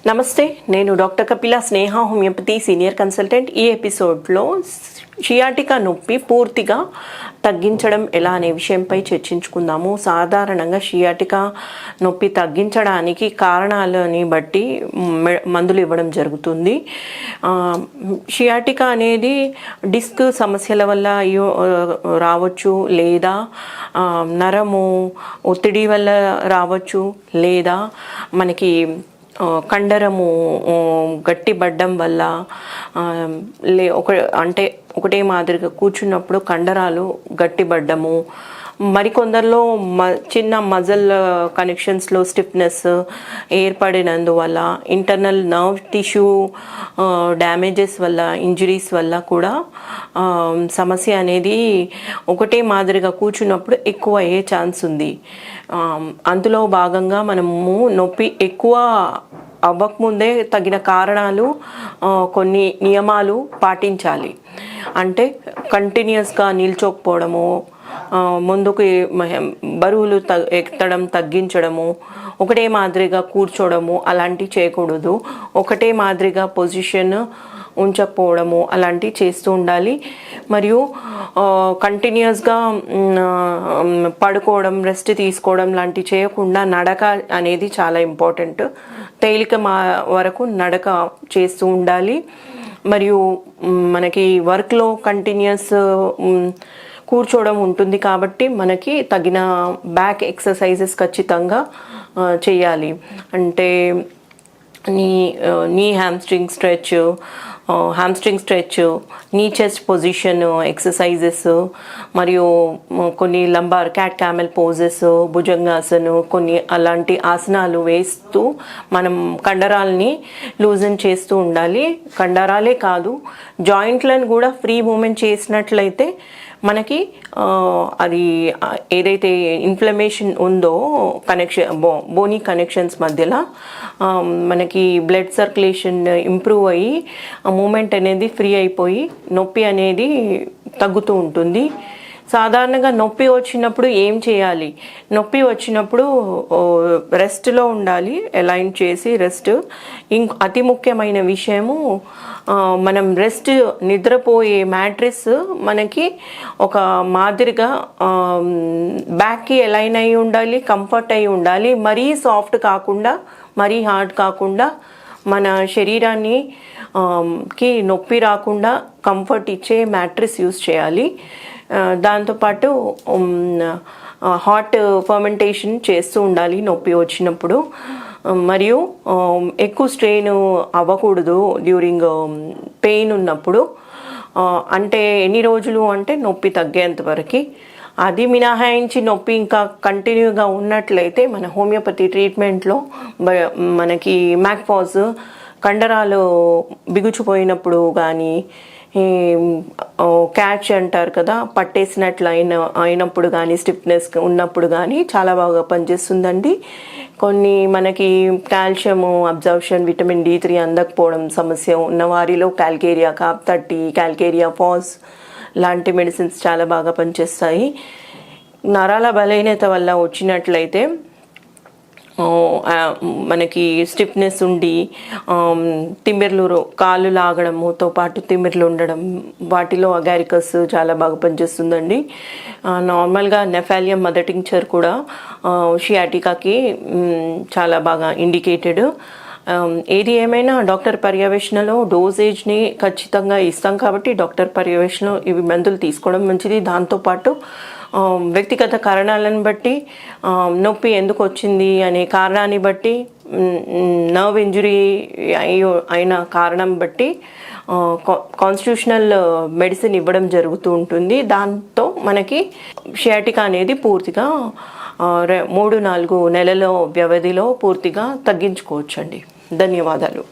నమస్తే, నేను డాక్టర్ కపిల స్నేహ homeopathy senior consultant. ఈ ఎపిసోడ్లో షియాటికా నొప్పి పూర్తిగా తగ్గించడం ఎలా అనే విషయంపై చర్చించుకుందాము. సాధారణంగా షియాటికా నొప్పి తగ్గించడానికి కారణాలని బట్టి మందులు ఇవ్వడం జరుగుతుంది. షియాటికా అనేది డిస్క్ సమస్యల వల్ల రావచ్చు, లేదా నరము ఒత్తిడి వల్ల రావచ్చు, లేదా మనకి కండరము గట్టిపడడం వల్ల ఒకటే మాదిరిగా కూర్చున్నప్పుడు కండరాలు గట్టిపడ్డము, మరికొందరిలో చిన్న మజల్ కనెక్షన్స్లో స్టిఫ్నెస్ ఏర్పడినందువల్ల, ఇంటర్నల్ నర్వ్ టిష్యూ డ్యామేజెస్ వల్ల, ఇంజరీస్ వల్ల కూడా సమస్య అనేది ఒకటే మాదిరిగా కూర్చున్నప్పుడు ఎక్కువ అయ్యే ఛాన్స్ ఉంది. అందులో భాగంగా మనము నొప్పి ఎక్కువ అవ్వకముందే తగిన కారణాలు, కొన్ని నియమాలు పాటించాలి. అంటే కంటిన్యూస్గా నిల్చోకపోవడము, ముందుకు బరువులు ఎత్తడం తగ్గించడము, ఒకటే మాదిరిగా కూర్చోవడము అలాంటివి చేయకూడదు. ఒకటే మాదిరిగా పొజిషన్ ఉంచకపోవడము అలాంటివి చేస్తూ ఉండాలి. మరియు కంటిన్యూస్గా పడుకోవడం, రెస్ట్ తీసుకోవడం లాంటివి చేయకుండా నడక అనేది చాలా ఇంపార్టెంట్. తేలిక వరకు నడక చేస్తూ ఉండాలి. మరియు మనకి వర్క్లో కంటిన్యూస్ కూర్చోవడం ఉంటుంది కాబట్టి మనకి తగిన బ్యాక్ ఎక్సర్సైజెస్ ఖచ్చితంగా చేయాలి. అంటే నీ హ్యామ్స్ట్రింగ్ స్ట్రెచ్, నీ చెస్ట్ పొజిషన్ ఎక్సర్సైజెస్, మరియు కొన్ని లంబార్ క్యాట్ క్యామెల్ పోజెస్, భుజంగాసను, కొన్ని అలాంటి ఆసనాలు వేస్తూ మనం కండరాలని లూజన్ చేస్తూ ఉండాలి. కండరాలే కాదు, జాయింట్లను కూడా ఫ్రీ మూమెంట్ చేసినట్లయితే మనకి అది ఏదైతే ఇన్ఫ్లమేషన్ ఉందో బోనీ కనెక్షన్స్ మధ్యలో మనకి బ్లడ్ సర్క్యులేషన్ ఇంప్రూవ్ అయ్యి మూమెంట్ అనేది ఫ్రీ అయిపోయి నొప్పి అనేది తగ్గుతూ ఉంటుంది. సాధారణంగా నొప్పి వచ్చినప్పుడు ఏం చేయాలి? నొప్పి వచ్చినప్పుడు రెస్ట్లో ఉండాలి, అలైన్ చేసి రెస్ట్. అతి ముఖ్యమైన విషయము, మనం నిద్రపోయే మ్యాట్రిస్ మనకి ఒక మాదిరిగా బ్యాక్కి అలైన్ అయి ఉండాలి, కంఫర్ట్ అయి ఉండాలి. మరీ సాఫ్ట్ కాకుండా, మరీ హార్డ్ కాకుండా, మన శరీరాన్ని కి నొప్పి రాకుండా కంఫర్ట్ ఇచ్చే మ్యాట్రిస్ యూస్ చేయాలి. దాంతోపాటు హాట్ ఫర్మెంటేషన్ చేస్తూ ఉండాలి నొప్పి వచ్చినప్పుడు. మరియు ఎక్కువ స్ట్రెయిన్ అవ్వకూడదు డ్యూరింగ్ పెయిన్ ఉన్నప్పుడు. అంటే ఎన్ని రోజులు అంటే నొప్పి తగ్గేంత వరకు. అది మినహాయించి నొప్పి ఇంకా కంటిన్యూగా ఉన్నట్లయితే మన హోమియోపతి ట్రీట్మెంట్లో మనకి మ్యాక్ఫాజ్ కండరాలు బిగుచిపోయినప్పుడు కానీ, క్యాచ్ అంటారు కదా, పట్టేసినట్లు అయినప్పుడు కానీ, స్టిఫ్నెస్ ఉన్నప్పుడు కానీ చాలా బాగా పనిచేస్తుందండి. కొన్ని మనకి కాల్షియము అబ్జర్ప్షన్, విటమిన్ D3 అందకపోవడం సమస్య ఉన్న వారిలో క్యాల్కేరియా CAP30, క్యాల్కేరియా ఫాస్ లాంటి మెడిసిన్స్ చాలా బాగా పనిచేస్తాయి. నరాల బలహీనత వల్ల వచ్చినట్లయితే మనకి స్టిఫ్నెస్ ఉండి తిమ్మిర్లు, కాళ్ళు లాగడముతో పాటు తిమ్మిర్లు ఉండడం, వాటిలో అగారికస్ చాలా బాగా పనిచేస్తుందండి. నార్మల్గా నెఫాలియం మదర్ టింక్చర్ కూడా షియాటికాకి చాలా బాగా ఇండికేటెడ్. ఏది ఏమైనా డాక్టర్ పర్యవేక్షణలో డోసేజ్ని ఖచ్చితంగా ఇస్తాం కాబట్టి డాక్టర్ పర్యవేక్షణలో ఇవి మందులు తీసుకోవడం మంచిది. దాంతోపాటు వ్యక్తిగత కారణాలను బట్టి, నొప్పి ఎందుకు వచ్చింది అనే కారణాన్ని బట్టి, నర్వ్ ఇంజరీ అయిన కారణం బట్టి కాన్స్టిట్యూషనల్ మెడిసిన్ ఇవ్వడం జరుగుతూ ఉంటుంది. దాంతో మనకి షియాటికా అనేది పూర్తిగా 3-4 నెలల వ్యవధిలో పూర్తిగా తగ్గించుకోవచ్చండి. ధన్యవాదాలు.